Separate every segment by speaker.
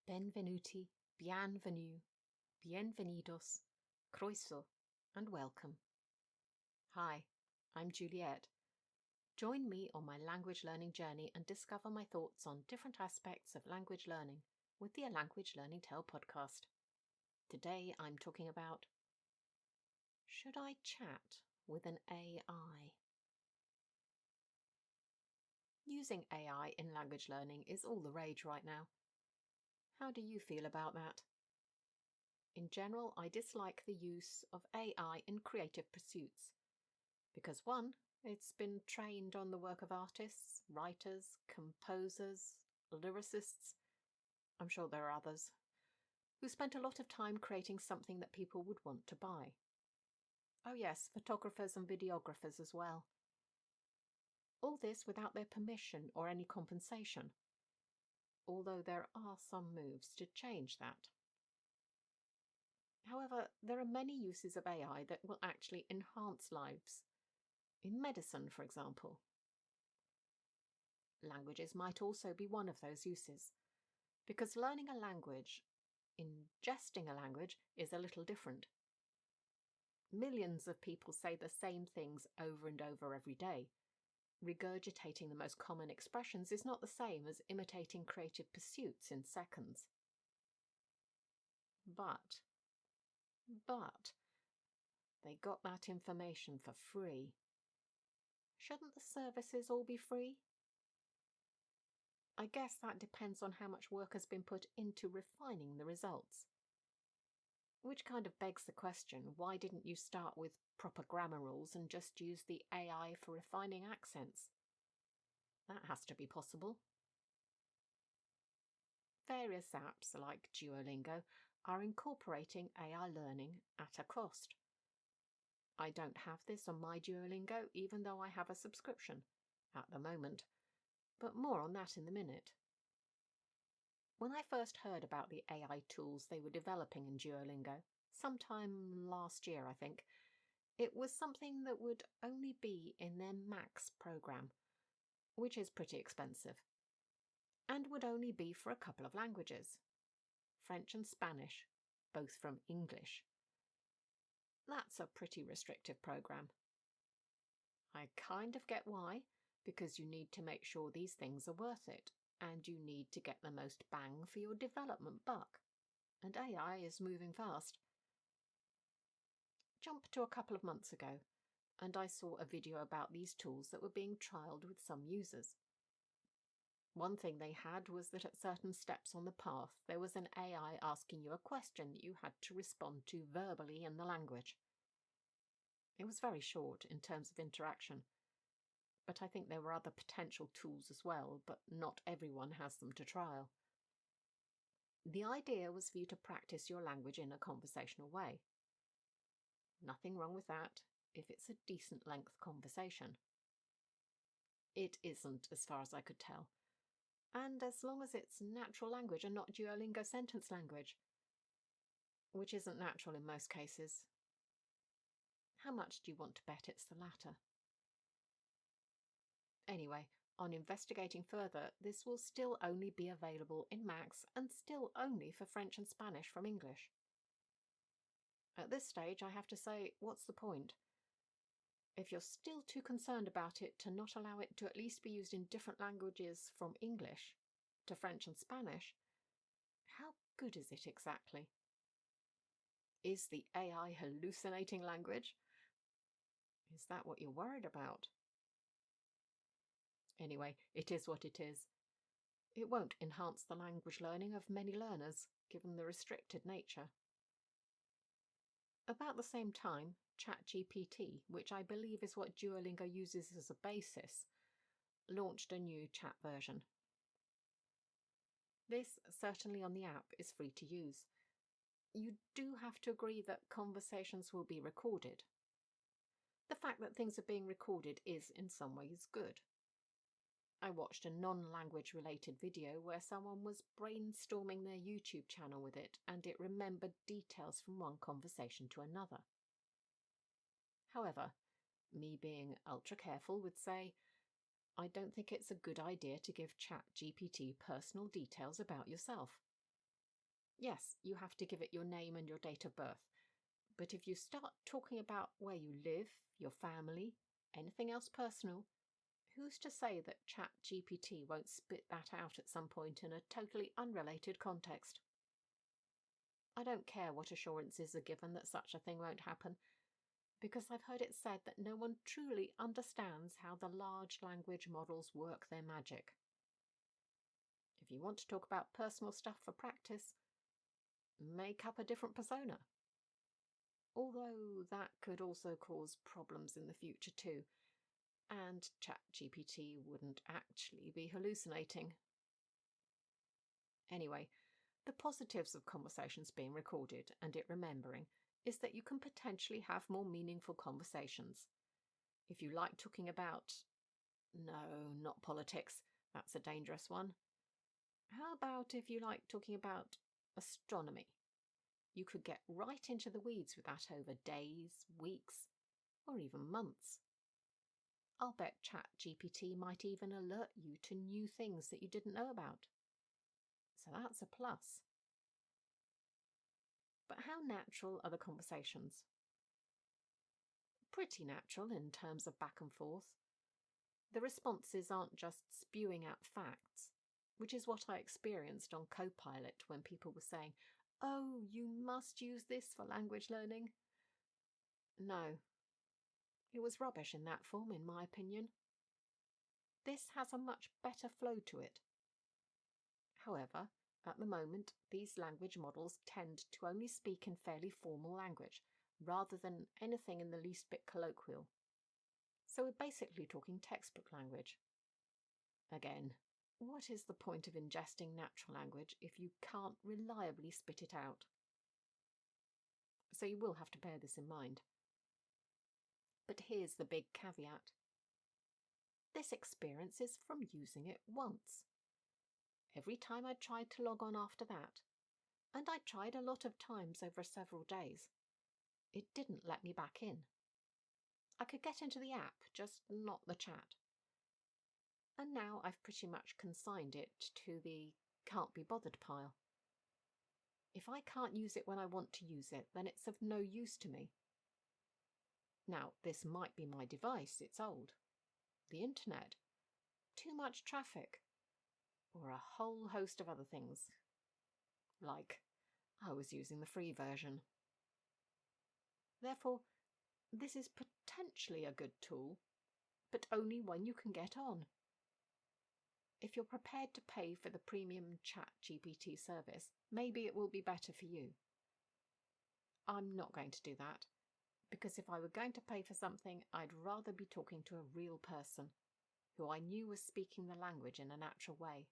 Speaker 1: Benvenuti, bienvenue, bienvenidos, croeso, and welcome. Hi, I'm Juliet. Join me on my language learning journey and discover my thoughts on different aspects of language learning with the A Language Learning Tale podcast. Today I'm talking about, should I chat with an AI? Using AI in language learning is all the rage right now. How do you feel about that? In general, I dislike the use of AI in creative pursuits because, one, it's been trained on the work of artists, writers, composers, lyricists, I'm sure there are others, who spent a lot of time creating something that people would want to buy. Oh yes, photographers and videographers as well. All this without their permission or any compensation, although there are some moves to change that. However, there are many uses of AI that will actually enhance lives. In medicine, for example. Languages might also be one of those uses, because learning a language, ingesting a language, is a little different. Millions of people say the same things over and over every day. Regurgitating the most common expressions is not the same as imitating creative pursuits in seconds. But, they got that information for free. Shouldn't the services all be free? I guess that depends on how much work has been put into refining the results. Which kind of begs the question, why didn't you start with proper grammar rules and just use the AI for refining accents? That has to be possible. Various apps like Duolingo are incorporating AI learning at a cost. I don't have this on my Duolingo, even though I have a subscription at the moment, but more on that in a minute. When I first heard about the AI tools they were developing in Duolingo, sometime last year I think, it was something that would only be in their Max program, which is pretty expensive, and would only be for a couple of languages, French and Spanish, both from English. That's a pretty restrictive program. I kind of get why, because you need to make sure these things are worth it, and you need to get the most bang for your development buck. And AI is moving fast. Jump to a couple of months ago, and I saw a video about these tools that were being trialled with some users. One thing they had was that at certain steps on the path, there was an AI asking you a question that you had to respond to verbally in the language. It was very short in terms of interaction, but I think there were other potential tools as well, but not everyone has them to trial. The idea was for you to practice your language in a conversational way. Nothing wrong with that, if it's a decent length conversation. It isn't, as far as I could tell. And as long as it's natural language and not Duolingo sentence language, which isn't natural in most cases. How much do you want to bet it's the latter? Anyway, on investigating further, this will still only be available in Max and still only for French and Spanish from English. At this stage, I have to say, what's the point? If you're still too concerned about it to not allow it to at least be used in different languages from English to French and Spanish, how good is it exactly? Is the AI hallucinating language? Is that what you're worried about? Anyway, it is what it is. It won't enhance the language learning of many learners, given the restricted nature. About the same time, ChatGPT, which I believe is what Duolingo uses as a basis, launched a new chat version. This, certainly on the app, is free to use. You do have to agree that conversations will be recorded. The fact that things are being recorded is, in some ways, good. I watched a non-language related video where someone was brainstorming their YouTube channel with it, and it remembered details from one conversation to another. However, me being ultra careful would say, I don't think it's a good idea to give ChatGPT personal details about yourself. Yes, you have to give it your name and your date of birth. But if you start talking about where you live, your family, anything else personal, who's to say that ChatGPT won't spit that out at some point in a totally unrelated context? I don't care what assurances are given that such a thing won't happen, because I've heard it said that no one truly understands how the large language models work their magic. If you want to talk about personal stuff for practice, make up a different persona. Although that could also cause problems in the future too, and ChatGPT wouldn't actually be hallucinating. Anyway, the positives of conversations being recorded and it remembering is that you can potentially have more meaningful conversations. If you like talking about, no, not politics, that's a dangerous one. How about if you like talking about astronomy? You could get right into the weeds with that over days, weeks, or even months. I'll bet ChatGPT might even alert you to new things that you didn't know about. So that's a plus. But how natural are the conversations? Pretty natural in terms of back and forth. The responses aren't just spewing out facts, which is what I experienced on Copilot when people were saying, "Oh, you must use this for language learning." No, it was rubbish in that form, in my opinion. This has a much better flow to it. However, at the moment, these language models tend to only speak in fairly formal language, rather than anything in the least bit colloquial. So we're basically talking textbook language. Again, what is the point of ingesting natural language if you can't reliably spit it out? So you will have to bear this in mind. But here's the big caveat. This experience is from using it once. Every time I tried to log on after that, and I tried a lot of times over several days, it didn't let me back in. I could get into the app, just not the chat. And now I've pretty much consigned it to the can't be bothered pile. If I can't use it when I want to use it, then it's of no use to me. Now, this might be my device, it's old, the internet, too much traffic, or a whole host of other things. Like, I was using the free version. Therefore, this is potentially a good tool, but only when you can get on. If you're prepared to pay for the premium ChatGPT service, maybe it will be better for you. I'm not going to do that, because if I were going to pay for something, I'd rather be talking to a real person who I knew was speaking the language in a natural way.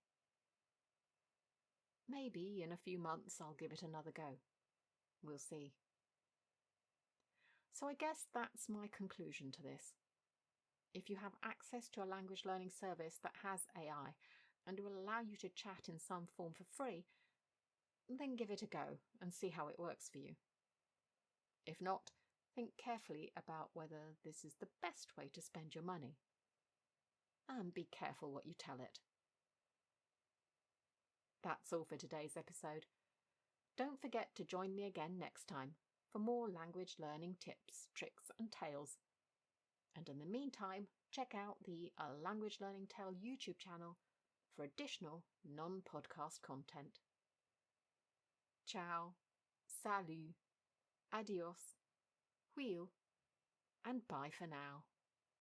Speaker 1: Maybe in a few months I'll give it another go. We'll see. So I guess that's my conclusion to this. If you have access to a language learning service that has AI and will allow you to chat in some form for free, then give it a go and see how it works for you. If not, think carefully about whether this is the best way to spend your money. And be careful what you tell it. That's all for today's episode. Don't forget to join me again next time for more language learning tips, tricks and tales. And in the meantime, check out the A Language Learning Tale YouTube channel for additional non-podcast content. Ciao, salut, adios, wheel, and bye for now.